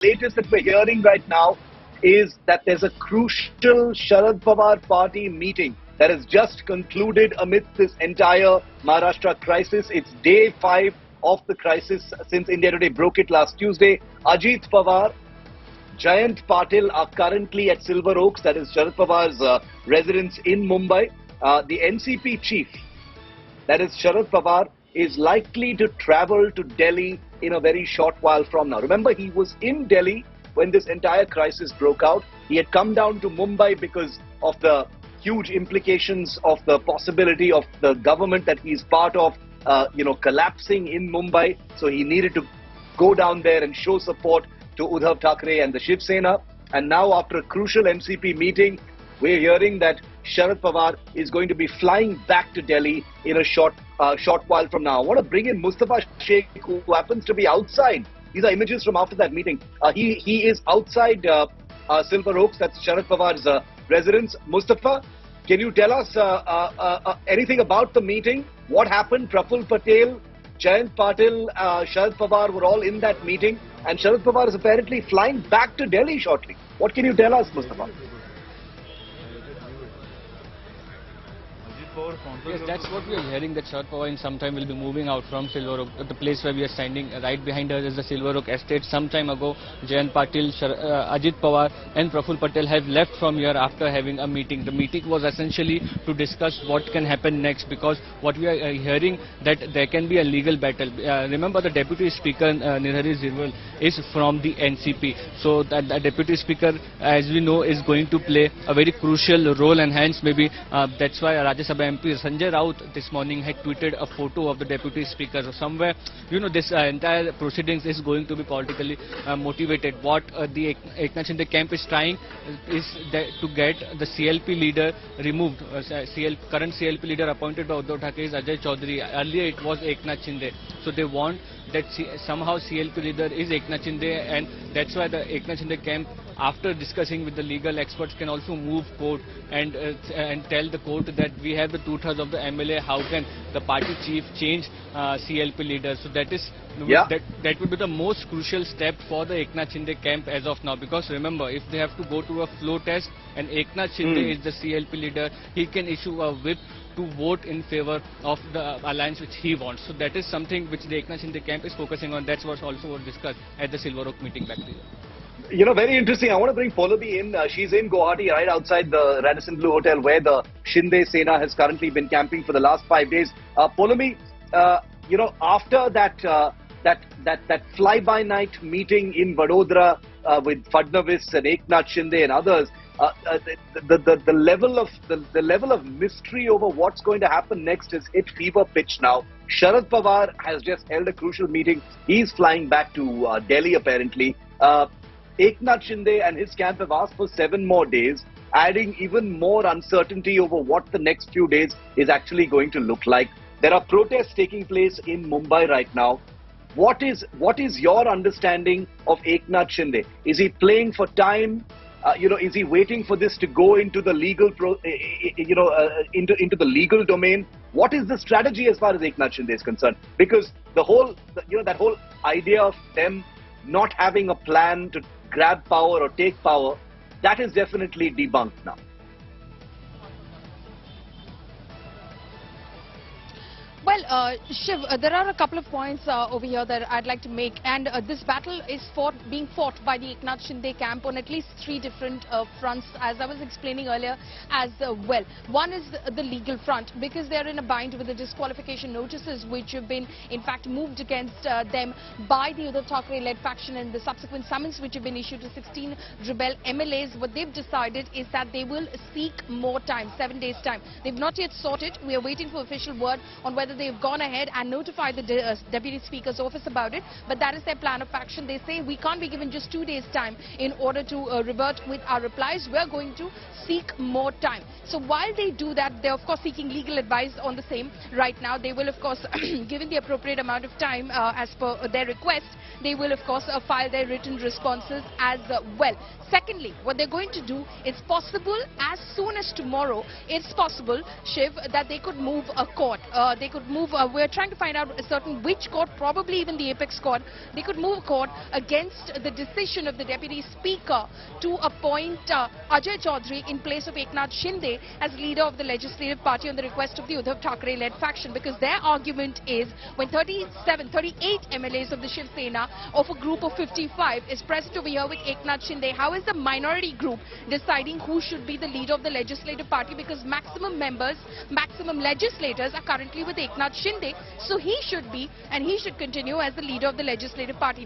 latest that we're hearing right now is that there's a crucial Sharad Pawar party meeting that has just concluded amidst this entire Maharashtra crisis. It's day 5 of the crisis since India Today broke it last Tuesday. Ajit Pawar, Jayant Patil are currently at Silver Oaks, that is Sharad Pawar's residence in Mumbai. The NCP chief, that is Sharad Pawar, is likely to travel to Delhi in a very short while from now. Remember, he was in Delhi when this entire crisis broke out. He had come down to Mumbai because of the huge implications of the possibility of the government that he's part of, collapsing in Mumbai. So he needed to go down there and show support to Uddhav Thackeray and the Shiv Sena. And now, after a crucial NCP meeting, we're hearing that Sharad Pawar is going to be flying back to Delhi in a short while from now. I want to bring in Mustafa Sheikh, who happens to be outside. These are images from after that meeting. He is outside Silver Oaks, that's Sharad Pawar's residence. Mustafa, can you tell us anything about the meeting? What happened? Praful Patel, Jayant Patil, Sharad Pawar were all in that meeting, and Sharad Pawar is apparently flying back to Delhi shortly. What can you tell us, Mustafa? Yes, that's what we are hearing, that Sharad Pawar in some time will be moving out from Silver Oak. The place where we are standing right behind us is the Silver Oak estate. Some time ago, Jayant Patil, Ajit Pawar and Praful Patel have left from here after having a meeting. The meeting was essentially to discuss what can happen next, because what we are hearing that there can be a legal battle. Remember, the Deputy Speaker, Narhari Zirwal, is from the NCP. So that the Deputy Speaker, as we know, is going to play a very crucial role, and hence maybe that's why Rajya Sabha MP Sanjay Raut this morning had tweeted a photo of the Deputy Speaker. So somewhere, this entire proceedings is going to be politically motivated. What the Eknath Shinde camp is trying is to get the CLP leader removed. Current CLP leader appointed by Uddhav Thackeray is Ajay Chaudhary. Earlier it was Eknath Shinde. So they want that somehow CLP leader is Eknath Shinde, and that's why the Eknath Shinde camp, after discussing with the legal experts, can also move court and tell the court that we have the 2/3 of the MLA. How can the party chief change CLP leader? So that is that would be the most crucial step for the Eknath Shinde camp as of now. Because remember, if they have to go to a flow test and Eknath Shinde is the CLP leader, he can issue a whip to vote in favor of the alliance which he wants. So that is something which the Eknath Shinde camp is focusing on. That's what also was discussed at the Silver Oak meeting back there. Very interesting. I want to bring Polomi in. She's in Guwahati, right outside the Radisson Blu Hotel, where the Shinde Sena has currently been camping for the last 5 days. Polomi, after that fly-by-night meeting in Vadodara with Fadnavis and Eknath Shinde and others, the level of mystery over what's going to happen next is hit fever pitch now. Sharad Pawar has just held a crucial meeting. He's flying back to Delhi apparently. Eknath Shinde and his camp have asked for 7 more days, adding even more uncertainty over what the next few days is actually going to look like. There are protests taking place in Mumbai right now. What is your understanding of Eknath Shinde? Is he playing for time? Is he waiting for this to go into the legal into the legal domain? What is the strategy as far as Eknath Shinde is concerned? Because that whole idea of them not having a plan to grab power or take power, that is definitely debunked now. Well, Shiv, there are a couple of points over here that I'd like to make, and this battle is being fought by the Eknath Shinde camp on at least 3 different fronts, as I was explaining earlier as well. One is the legal front, because they're in a bind with the disqualification notices which have been in fact moved against them by the Uddhav Thackeray-led faction, and the subsequent summons which have been issued to 16 rebel MLAs. What they've decided is that they will seek more time, 7 days time. They've not yet sought it. We are waiting for official word on whether they've gone ahead and notified the Deputy Speaker's office about it, but that is their plan of action. They say we can't be given just 2 days time in order to revert with our replies. We're going to seek more time. So while they do that, they're of course seeking legal advice on the same right now. They will of course, given the appropriate amount of time as per their request, they will of course file their written responses as well. Secondly, what they're going to do, it's possible as soon as tomorrow, it's possible, Shiv, that they could move a court. They could move move, we're trying to find out a certain which court, probably even the apex court, they could move a court against the decision of the Deputy Speaker to appoint Ajay Chaudhary in place of Eknath Shinde as leader of the Legislative Party on the request of the Uddhav Thackeray-led faction, because their argument is when 38 MLAs of the Shiv Sena of a group of 55 is present over here with Eknath Shinde, how is the minority group deciding who should be the leader of the Legislative Party, because maximum members, maximum legislators are currently with Eknath Shinde, so he should be and he should continue as the leader of the Legislative Party.